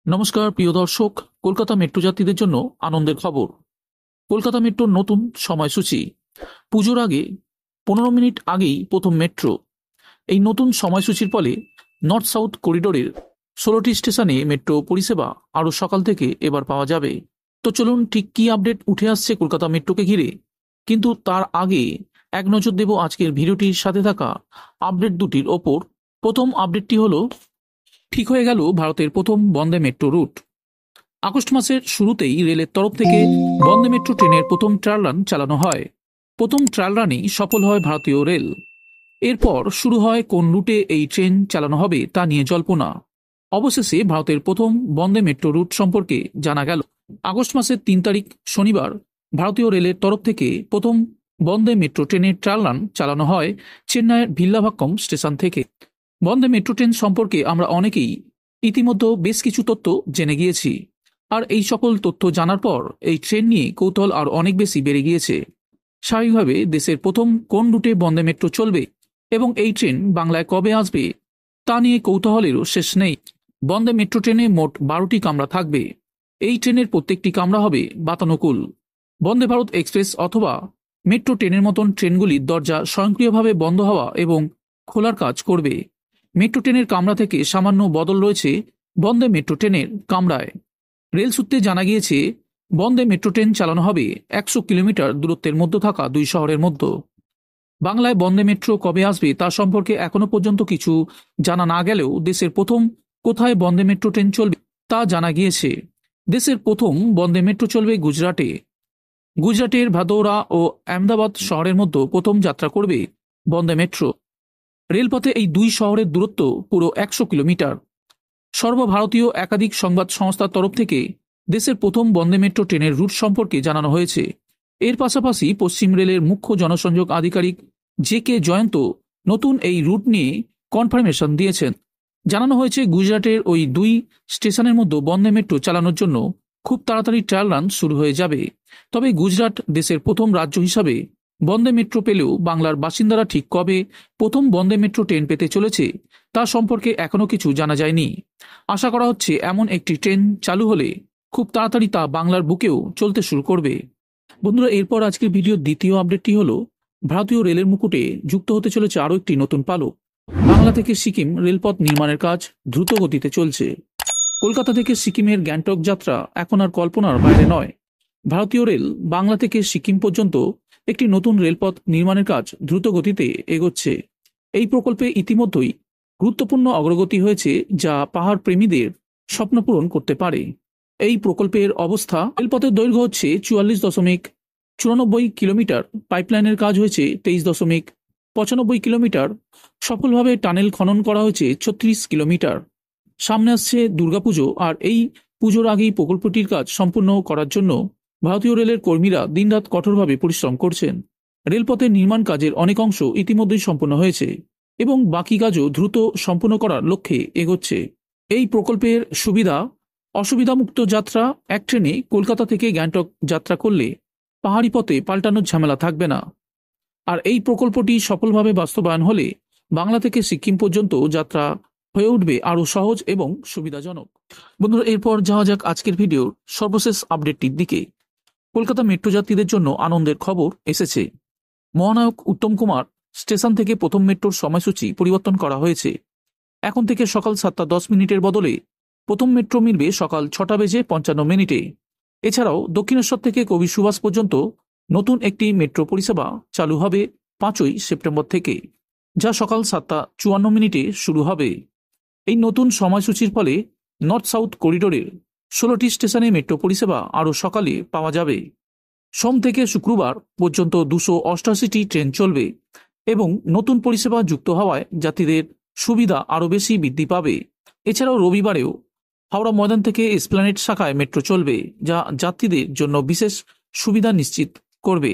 নমস্কার প্রিয় দর্শক, কলকাতা মেট্রো যাত্রীদের জন্য আনন্দের খবর। কলকাতা মেট্রোর নতুন সময়সূচি। পুজোর আগে 15 মিনিট আগেই প্রথম মেট্রো। এই নতুন সময়সূচির ফলে নর্থ সাউথ করিডোরের 16টি স্টেশনে মেট্রো পরিষেবা আরও সকাল থেকে এবার পাওয়া যাবে। তো চলুন, ঠিক কী আপডেট উঠে আসছে কলকাতা মেট্রোকে ঘিরে, কিন্তু তার আগে এক নজর দেব আজকের ভিডিওটির সাথে থাকা আপডেট দুটির ওপর। প্রথম আপডেটটি হলো, ঠিক হয়ে গেল ভারতের প্রথম বন্দে মেট্রো রুট। আগস্ট মাসের শুরুতেই রেলের তরফ থেকে বন্দে মেট্রো ট্রেনের প্রথম ট্রায়াল রান চালানো হয়। প্রথম ট্রায়াল রানেই সফল হয় ভারতীয় রেল। এরপর শুরু হয় কোন রুটে এই ট্রেন চালানো হবে তা নিয়ে জল্পনা। অবশেষে ভারতের প্রথম বন্দে মেট্রো রুট সম্পর্কে জানা গেল। আগস্ট মাসের 3 তারিখ শনিবার ভারতীয় রেলের তরফ থেকে প্রথম বন্দে মেট্রো ট্রেনের ট্রায়াল রান চালানো হয় চেন্নাইয়ের ভিল্লাভাক্কম স্টেশন থেকে। বন্দে মেট্রো ট্রেন সম্পর্কে আমরা অনেকেই ইতিমধ্যে বেশ কিছু তথ্য জেনে গিয়েছি, আর এই সকল তথ্য জানার পর এই ট্রেন নিয়ে কৌতূহল আর অনেক বেশি বেড়ে গিয়েছে। স্বাভাবিকভাবে দেশের প্রথম কোন রুটে বন্দে মেট্রো চলবে এবং এই ট্রেন বাংলায় কবে আসবে তা নিয়ে কৌতূহলেরও শেষ নেই। বন্দে মেট্রো ট্রেনে মোট 12টি কামরা থাকবে। এই ট্রেনের প্রত্যেকটি কামরা হবে বাতানুকূল। বন্দে ভারত এক্সপ্রেস অথবা মেট্রো ট্রেনের মতন ট্রেনগুলির দরজা স্বয়ংক্রিয়ভাবে বন্ধ হওয়া এবং খোলার কাজ করবে। মেট্রো ট্রেনের কামরা থেকে সামান্য বদল রয়েছে বন্দে মেট্রো ট্রেনের কামরায়। রেল সূত্রে জানা গিয়েছে, বন্দে মেট্রো ট্রেন চালানো হবে 100 কিলোমিটার দূরত্বের মধ্যে থাকা দুই শহরের মধ্যে। বাংলায় বন্দে মেট্রো কবে আসবে তা সম্পর্কে এখনো পর্যন্ত কিছু জানা না গেলেও দেশের প্রথম কোথায় বন্দে মেট্রো ট্রেন চলবে তা জানা গিয়েছে। দেশের প্রথম বন্দে মেট্রো চলবে গুজরাটে। গুজরাটের ভাদোরা ও আহমেদাবাদ শহরের মধ্যে প্রথম যাত্রা করবে বন্দে মেট্রো। রেলপথে এই দুই শহরের দূরত্ব পুরো 100 কিলোমিটার। সর্বভারতীয় একাধিক সংবাদ সংস্থার তরফ থেকে দেশের প্রথম বন্দে মেট্রো ট্রেনের রুট সম্পর্কে জানানো হয়েছে। এর পাশাপাশি পশ্চিম রেলের মুখ্য জনসংযোগ আধিকারিক জে.কে. জয়ন্ত নতুন এই রুট নিয়ে কনফার্মেশন দিয়েছেন। জানানো হয়েছে, গুজরাটের ওই দুই স্টেশনের মধ্যে বন্দে মেট্রো চালানোর জন্য খুব তাড়াতাড়ি ট্রায়াল রান শুরু হয়ে যাবে। তবে গুজরাট দেশের প্রথম রাজ্য হিসাবে বন্দে মেট্রো পেলেও বাংলার বাসিন্দারা ঠিক কবে প্রথম বন্দে মেট্রো ট্রেন পেতে চলেছে তা সম্পর্কে এখনো কিছু জানা যায়নি। আশা করা হচ্ছে এমন একটি ট্রেন চালু হলে খুব তাড়াতাড়ি তা বাংলার বুকেও চলতে শুরু করবে। বন্ধুরা, এরপর আজকের ভিডিওর দ্বিতীয় আপডেটটি হলো, ভারতীয় রেলের মুকুটে যুক্ত হতে চলেছে আরও একটি নতুন পালক। বাংলা থেকে সিকিম রেলপথ নির্মাণের কাজ দ্রুত গতিতে চলছে। কলকাতা থেকে সিকিমের গ্যাংটক যাত্রা এখন আর কল্পনার বাইরে নয়। ভারতীয় রেল বাংলা থেকে সিকিম পর্যন্ত একটি নতুন রেলপথ নির্মাণের কাজ দ্রুত গতিতে এগোচ্ছে। এই প্রকল্পে ইতিমধ্যেই গুরুত্বপূর্ণ অগ্রগতি হয়েছে, যা পাহাড় প্রেমীদের স্বপ্ন পূরণ করতে পারে। এই প্রকল্পের অবস্থা, রেলপথের দৈর্ঘ্য হচ্ছে 44.94 কিলোমিটার। পাইপলাইনের কাজ হয়েছে 23.95 কিলোমিটার। সফলভাবে টানেল খনন করা হয়েছে 36 কিলোমিটার। সামনে আসছে দুর্গাপুজো, আর এই পুজোর আগেই প্রকল্পটির কাজ সম্পূর্ণ করার জন্য ভারতীয় রেলের কর্মীরা দিনরাত কঠোরভাবে পরিশ্রম করছেন। রেলপথের নির্মাণ কাজের অনেক অংশ ইতিমধ্যেই সম্পূর্ণ হয়েছে এবং বাকি কাজও দ্রুত সম্পূর্ণ করার লক্ষ্যে এগোচ্ছে। এই প্রকল্পের সুবিধা, অসুবিধামুক্ত যাত্রা। এক ট্রেনে কলকাতা থেকে গ্যাংটক যাত্রা করলে পাহাড়ি পথে পাল্টানোর ঝামেলা থাকবে না। আর এই প্রকল্পটি সফলভাবে বাস্তবায়ন হলে বাংলা থেকে সিকিম পর্যন্ত যাত্রা হয়ে উঠবে আরও সহজ এবং সুবিধাজনক। বন্ধুরা, এরপর যাওয়া যাক আজকের ভিডিওর সর্বশেষ আপডেটটির দিকে। কলকাতা মেট্রো যাত্রীদের জন্য আনন্দের খবর এসেছে। মহানায়ক উত্তম কুমার স্টেশন থেকে প্রথম মেট্রোর সময়সূচি পরিবর্তন করা হয়েছে। এখন থেকে সকাল 7:10 বদলে প্রথম মেট্রো মিলবে সকাল 6:55। এছাড়াও দক্ষিণেশ্বর থেকে কবি সুভাষ পর্যন্ত নতুন একটি মেট্রো পরিষেবা চালু হবে 5ই সেপ্টেম্বর থেকে, যা সকাল 7:54 শুরু হবে। এই নতুন সময়সূচির ফলে নর্থ সাউথ করিডোরের 16টি স্টেশনে মেট্রো পরিষেবা আরও সকালে পাওয়া যাবে। সোম থেকে শুক্রবার পর্যন্ত 288টি ট্রেন চলবে এবং নতুন পরিষেবা যুক্ত হওয়ায় যাত্রীদের সুবিধা আরও বেশি বৃদ্ধি পাবে। এছাড়াও রবিবারেও হাওড়া ময়দান থেকে এসপ্ল্যানেড শাখায় মেট্রো চলবে, যা যাত্রীদের জন্য বিশেষ সুবিধা নিশ্চিত করবে।